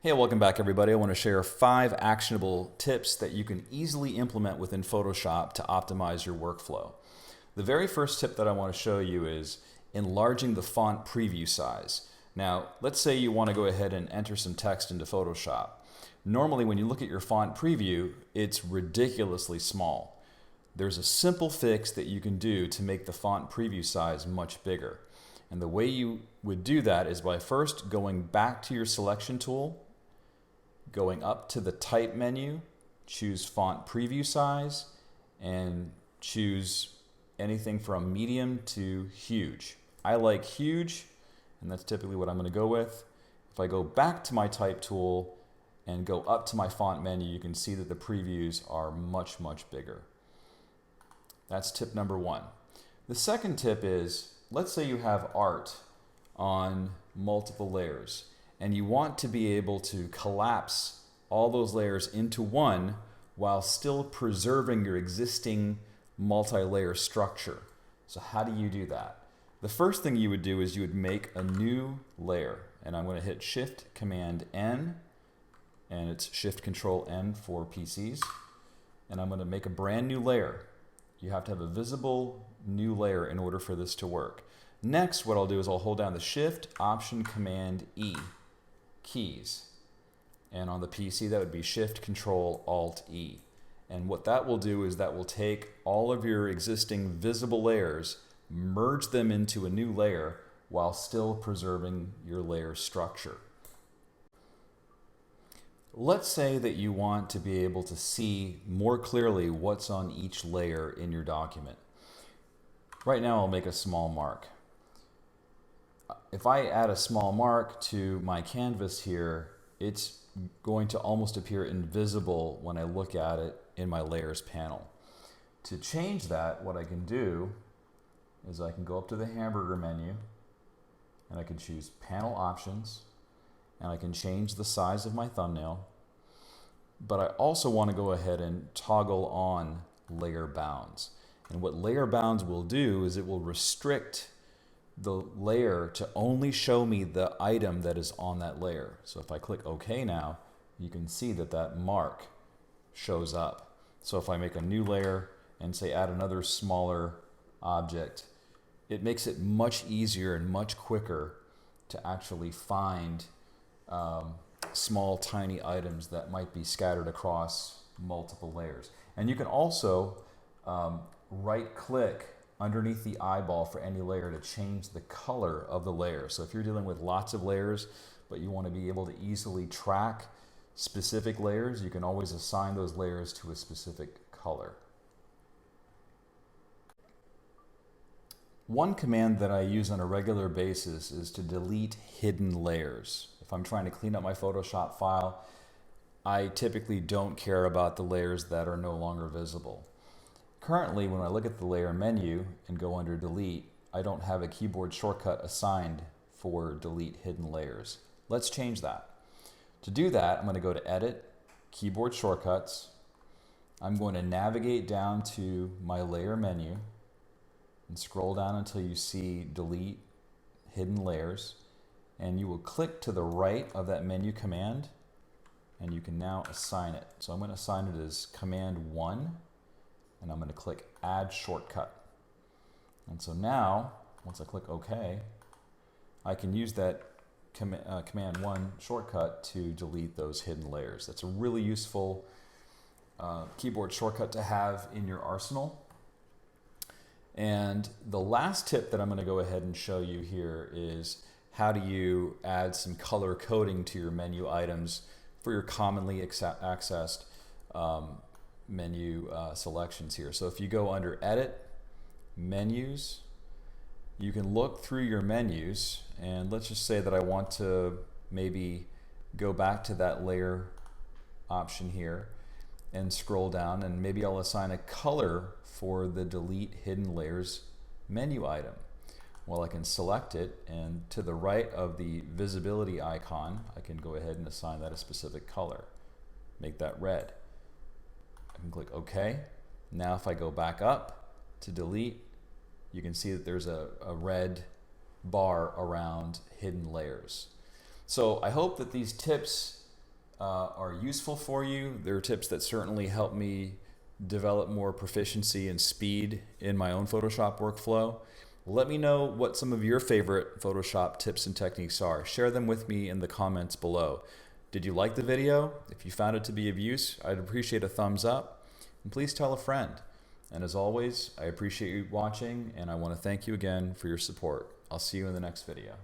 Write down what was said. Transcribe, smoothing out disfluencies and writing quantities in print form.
Hey, welcome back everybody. I want to share 5 actionable tips that you can easily implement within Photoshop to optimize your workflow. The very first tip that I want to show you is enlarging the font preview size. Now, let's say you want to go ahead and enter some text into Photoshop. Normally when you look at your font preview, it's ridiculously small. There's a simple fix that you can do to make the font preview size much bigger. And the way you would do that is by first going back to your selection tool, going up to the type menu, choose font preview size, and choose anything from medium to huge. I like huge, and that's typically what I'm going to go with. If I go back to my type tool and go up to my font menu, you can see that the previews are much, much bigger. That's tip number 1. The second tip is, let's say you have art on multiple layers, and you want to be able to collapse all those layers into one while still preserving your existing multi-layer structure. So how do you do that? The first thing you would do is you would make a new layer, and I'm going to hit Shift Command N, and it's Shift Control N for PCs, and I'm going to make a brand new layer. You have to have a visible new layer in order for this to work. Next, what I'll do is I'll hold down the Shift, Option, Command, E keys. And on the PC, that would be Shift, Control, Alt, E. And what that will do is that will take all of your existing visible layers, merge them into a new layer while still preserving your layer structure. Let's say that you want to be able to see more clearly what's on each layer in your document. Right now, I'll make a small mark. If I add a small mark to my canvas here, it's going to almost appear invisible when I look at it in my layers panel. To change that, what I can do is I can go up to the hamburger menu and I can choose panel options, and I can change the size of my thumbnail, but I also want to go ahead and toggle on layer bounds. And what layer bounds will do is it will restrict the layer to only show me the item that is on that layer. So if I click OK now, you can see that that mark shows up. So if I make a new layer and say add another smaller object, it makes it much easier and much quicker to actually find small tiny items that might be scattered across multiple layers. And you can also right click underneath the eyeball for any layer to change the color of the layer. So if you're dealing with lots of layers, but you want to be able to easily track specific layers, you can always assign those layers to a specific color. One command that I use on a regular basis is to delete hidden layers. If I'm trying to clean up my Photoshop file, I typically don't care about the layers that are no longer visible. Currently, when I look at the layer menu and go under delete, I don't have a keyboard shortcut assigned for delete hidden layers. Let's change that. To do that, I'm going to go to Edit, Keyboard Shortcuts. I'm going to navigate down to my layer menu and scroll down until you see delete hidden layers, and you will click to the right of that menu command and you can now assign it. So I'm going to assign it as Command 1. And I'm going to click Add Shortcut. And so now, once I click OK, I can use that Command 1 shortcut to delete those hidden layers. That's a really useful keyboard shortcut to have in your arsenal. And the last tip that I'm going to go ahead and show you here is how do you add some color coding to your menu items for your commonly accessed menu selections here. So if you go under Edit, Menus, you can look through your menus, and let's just say that I want to maybe go back to that layer option here and scroll down, and maybe I'll assign a color for the delete hidden layers menu item. Well, I can select it, and to the right of the visibility icon, I can go ahead and assign that a specific color. Make that red. I can click OK. Now if I go back up to delete, you can see that there's a red bar around hidden layers. So I hope that these tips are useful for you. They're tips that certainly help me develop more proficiency and speed in my own Photoshop workflow. Let me know what some of your favorite Photoshop tips and techniques are. Share them with me in the comments below. Did you like the video? If you found it to be of use, I'd appreciate a thumbs up. And please tell a friend. And as always, I appreciate you watching, and I want to thank you again for your support. I'll see you in the next video.